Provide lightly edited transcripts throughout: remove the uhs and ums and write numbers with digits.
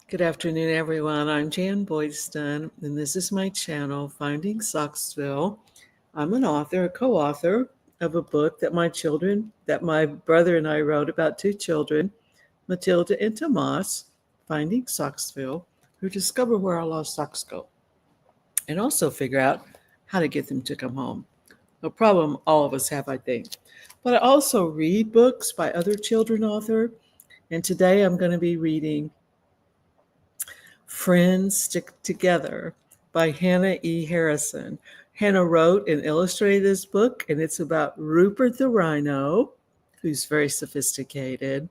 Good afternoon, everyone. I'm Jan Boydston, and this is my channel, Finding Socksville. I'm an author, a co-author of a book that my brother and I wrote about two children, Matilda and Tomas, Finding Socksville, who discover where our lost socks go, and also figure out how to get them to come home. A problem all of us have, I think. But I also read books by other children authors, and today I'm going to be reading Friends Stick Together by Hannah E. Harrison. Hannah wrote and illustrated this book, and it's about Rupert the Rhino, who's very sophisticated,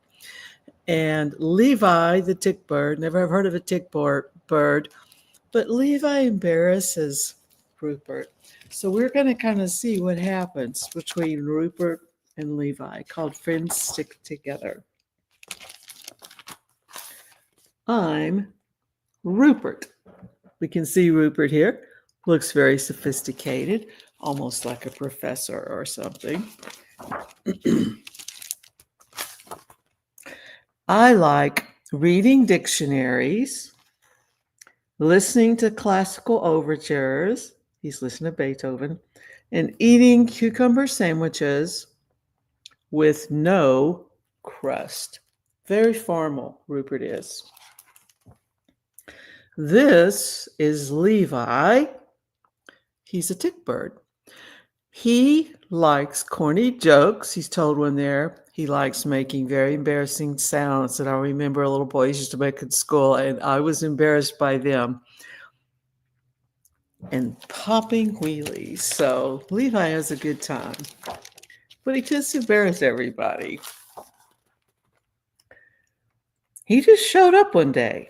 and Levi the Tickbird. Never have heard of a tickbird, but Levi embarrasses Rupert. So we're going to kind of see what happens between Rupert and Levi, called Friends Stick Together. I'm Rupert. We can see Rupert here. Looks very sophisticated, almost like a professor or something. I like reading dictionaries, listening to classical overtures. He's listening to Beethoven, and eating cucumber sandwiches with no crust. Very formal, Rupert is. This is Levi. He's a tickbird. He likes corny jokes. He's told one there. He likes making very embarrassing sounds that I remember a little boys used to make at school, and I was embarrassed by them. And popping wheelies. So Levi has a good time, but he just embarrassed everybody. He just showed up one day.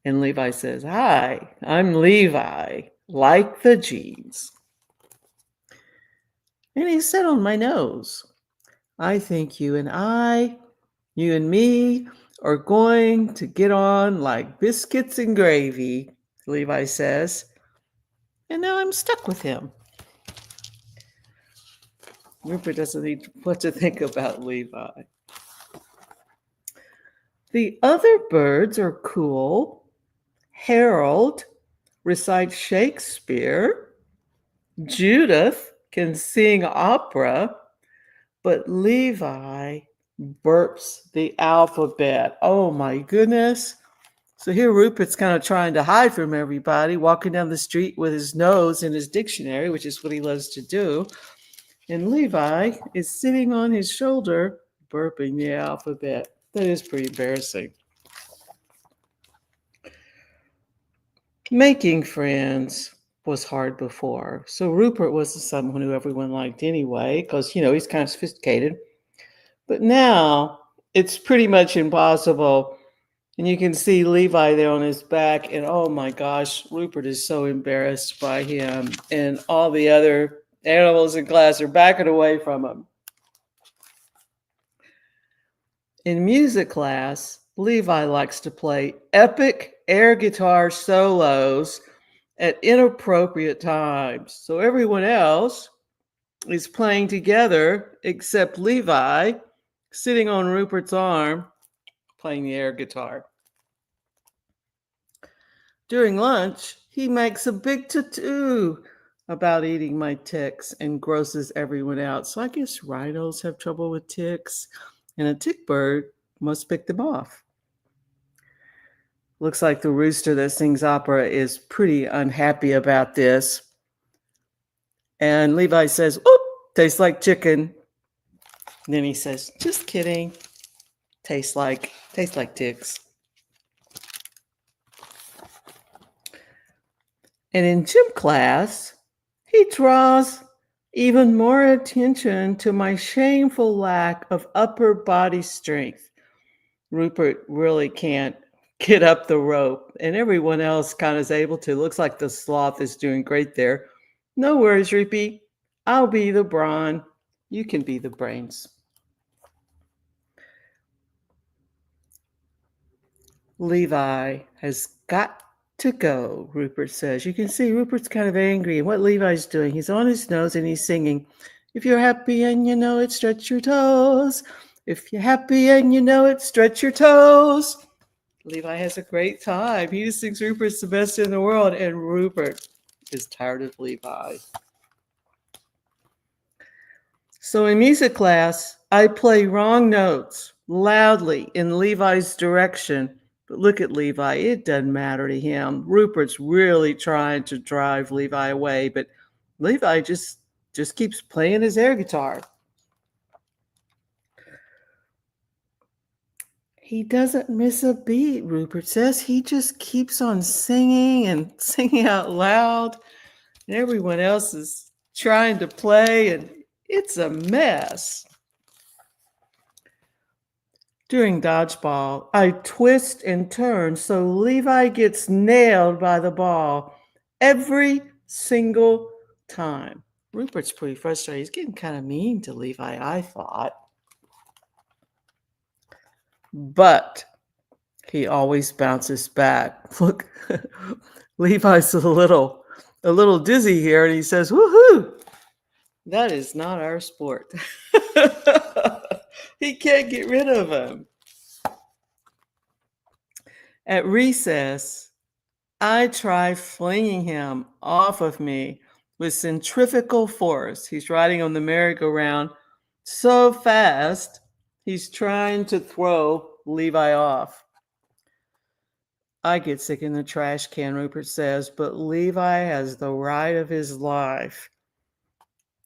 And Levi says, "Hi, I'm Levi, like the jeans." And he said on my nose, "I think you and me, are going to get on like biscuits and gravy," Levi says. And now I'm stuck with him. Rupert doesn't need what to think about Levi. The other birds are cool. Harold recites Shakespeare. Judith can sing opera, but Levi burps the alphabet. Oh my goodness. So here Rupert's kind of trying to hide from everybody, walking down the street with his nose in his dictionary, which is what he loves to do. And Levi is sitting on his shoulder, burping the alphabet. That is pretty embarrassing. Making friends was hard before. So Rupert was someone who everyone liked anyway, because, he's kind of sophisticated. But now it's pretty much impossible. And you can see Levi there on his back. And oh my gosh, Rupert is so embarrassed by him. And all the other animals in class are backing away from him. In music class, Levi likes to play epic air guitar solos at inappropriate times. So everyone else is playing together except Levi, sitting on Rupert's arm, playing the air guitar. During lunch, he makes a big to-do about eating my ticks and grosses everyone out. So I guess rhinos have trouble with ticks, and a tickbird must pick them off. Looks like the rooster that sings opera is pretty unhappy about this. And Levi says, "Oop, tastes like chicken." And then he says, "Just kidding. Tastes like ticks." And in gym class, he draws even more attention to my shameful lack of upper body strength. Rupert really can't get up the rope, and everyone else kind of is able to. Looks like the sloth is doing great there. "No worries, Rupie. I'll be the brawn. You can be the brains." Levi has got to go, Rupert says. You can see Rupert's kind of angry. And what Levi's doing, he's on his nose and he's singing, "If you're happy and you know it, stretch your toes. If you're happy and you know it, stretch your toes." Levi has a great time. He just thinks Rupert's the best in the world, and Rupert is tired of Levi. So in music class, I play wrong notes loudly in Levi's direction. But look at Levi, it doesn't matter to him. Rupert's really trying to drive Levi away, but Levi just keeps playing his air guitar. He doesn't miss a beat, Rupert says. He just keeps on singing and singing out loud. And everyone else is trying to play, and it's a mess. During dodgeball, I twist and turn so Levi gets nailed by the ball every single time. Rupert's pretty frustrated. He's getting kind of mean to Levi, I thought. But he always bounces back. Look, Levi's a little dizzy here, and he says, "Woohoo! That is not our sport." He can't get rid of him. At recess, I try flinging him off of me with centrifugal force. He's riding on the merry-go-round so fast, he's trying to throw Levi off. I get sick in the trash can, Rupert says, but Levi has the ride of his life.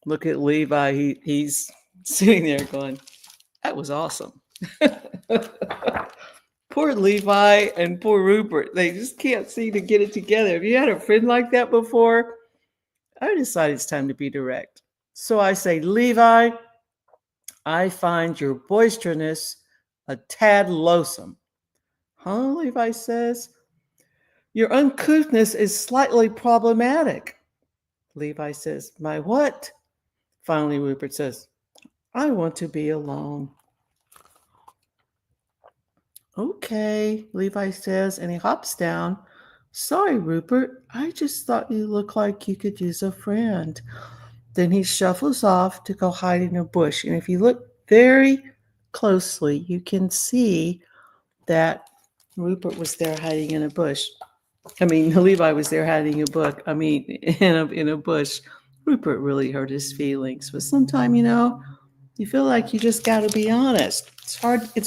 Look at Levi. He's sitting there going, that was awesome. Poor Levi and poor Rupert. They just can't seem to get it together. Have you had a friend like that before? I decided it's time to be direct. So I say, Levi, I find your boisterousness a tad loathsome. Huh, Levi says. Your uncouthness is slightly problematic. Levi says, my what? Finally, Rupert says, I want to be alone. Okay, Levi says, and he hops down. Sorry, Rupert, I just thought you looked like you could use a friend. Then he shuffles off to go hide in a bush. And if you look very closely, you can see that Rupert was there hiding in a bush. Levi was there hiding in a bush. Rupert really hurt his feelings. But sometimes, you feel like you just got to be honest. It's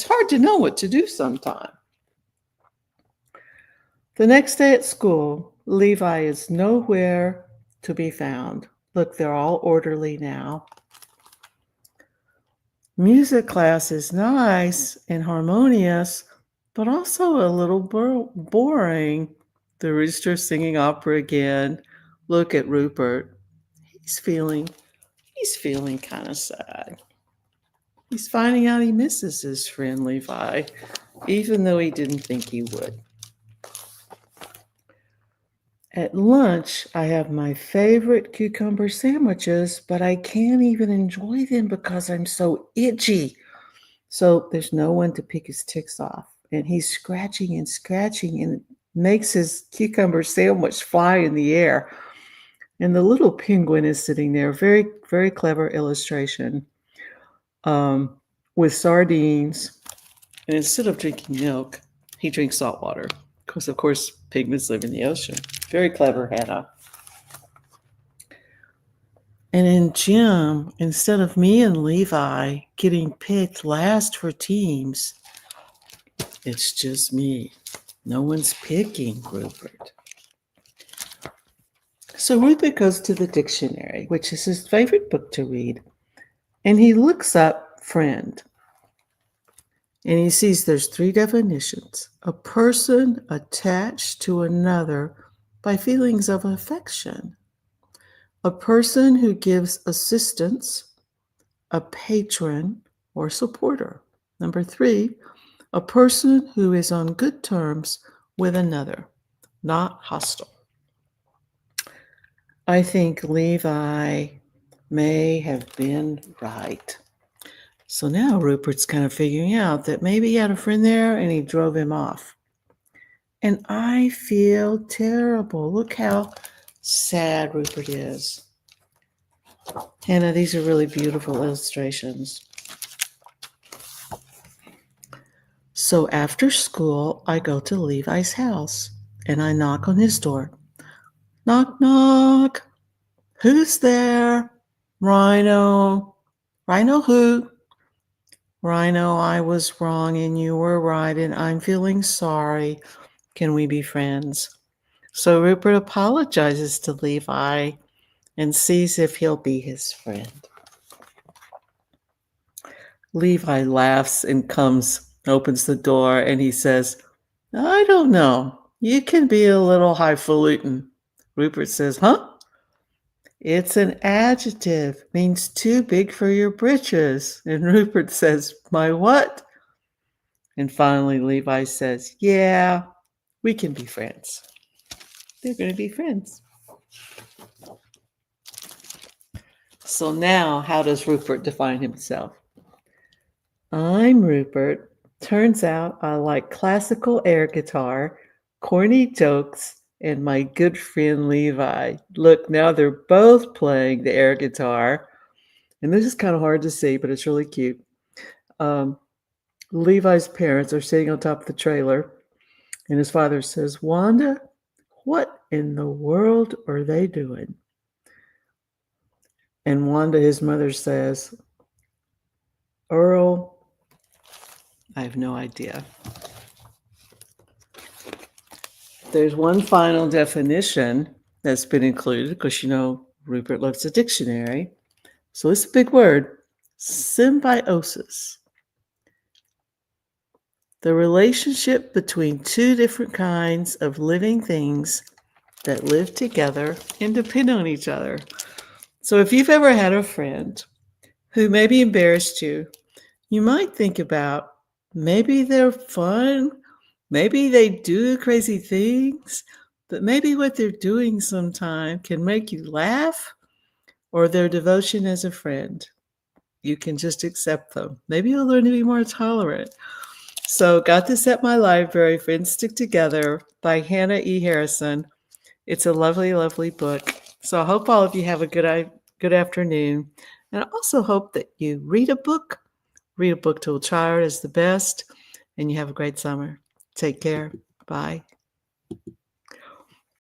hard to know what to do sometimes. The next day at school, Levi is nowhere to be found. Look, they're all orderly now. Music class is nice and harmonious, but also a little boring. The rooster singing opera again. Look at Rupert. He's feeling kind of sad. He's finding out he misses his friend Levi, even though he didn't think he would. At lunch, I have my favorite cucumber sandwiches, but I can't even enjoy them because I'm so itchy. So there's no one to pick his ticks off. And he's scratching and makes his cucumber sandwich fly in the air. And the little penguin is sitting there, very, very clever illustration, with sardines. And instead of drinking milk, he drinks salt water. Because, of course, penguins live in the ocean. Very clever, Hannah. And in gym, instead of me and Levi getting picked last for teams, it's just me. No one's picking Rupert. So Rupert goes to the dictionary, which is his favorite book to read, and he looks up friend. And he sees there's 3 definitions. A person attached to another by feelings of affection. A person who gives assistance, a patron or supporter. Number 3, a person who is on good terms with another, not hostile. I think Levi may have been right. So now Rupert's kind of figuring out that maybe he had a friend there and he drove him off. And I feel terrible. Look how sad Rupert is. Hannah, these are really beautiful illustrations. So after school, I go to Levi's house and I knock on his door. Knock, knock. Who's there? Rhino. Rhino who? Rhino, I was wrong and you were right and I'm feeling sorry. Can we be friends? So Rupert apologizes to Levi and sees if he'll be his friend. Levi laughs and opens the door, and he says, I don't know. You can be a little highfalutin. Rupert says, huh? It's an adjective. Means too big for your britches. And Rupert says, my what? And finally, Levi says, yeah, we can be friends. They're going to be friends. So now, how does Rupert define himself? I'm Rupert. Turns out I like classical air guitar, corny jokes, and my good friend Levi. Look, now they're both playing the air guitar. And this is kind of hard to see, but it's really cute. Levi's parents are sitting on top of the trailer, and his father says, Wanda, what in the world are they doing? And Wanda, his mother, says, Earl, I have no idea. There's one final definition that's been included because, Rupert loves a dictionary. So it's a big word, symbiosis. The relationship between two different kinds of living things that live together and depend on each other. So if you've ever had a friend who maybe embarrassed you, you might think about maybe they're fun, maybe they do crazy things, but maybe what they're doing sometimes can make you laugh, or their devotion as a friend. You can just accept them. Maybe you'll learn to be more tolerant. So got this at my library, Friends Stick Together by Hannah E. Harrison. It's a lovely, lovely book. So I hope all of you have a good afternoon. And I also hope that you read a book. Read a book to a child is the best. And you have a great summer. Take care. Bye.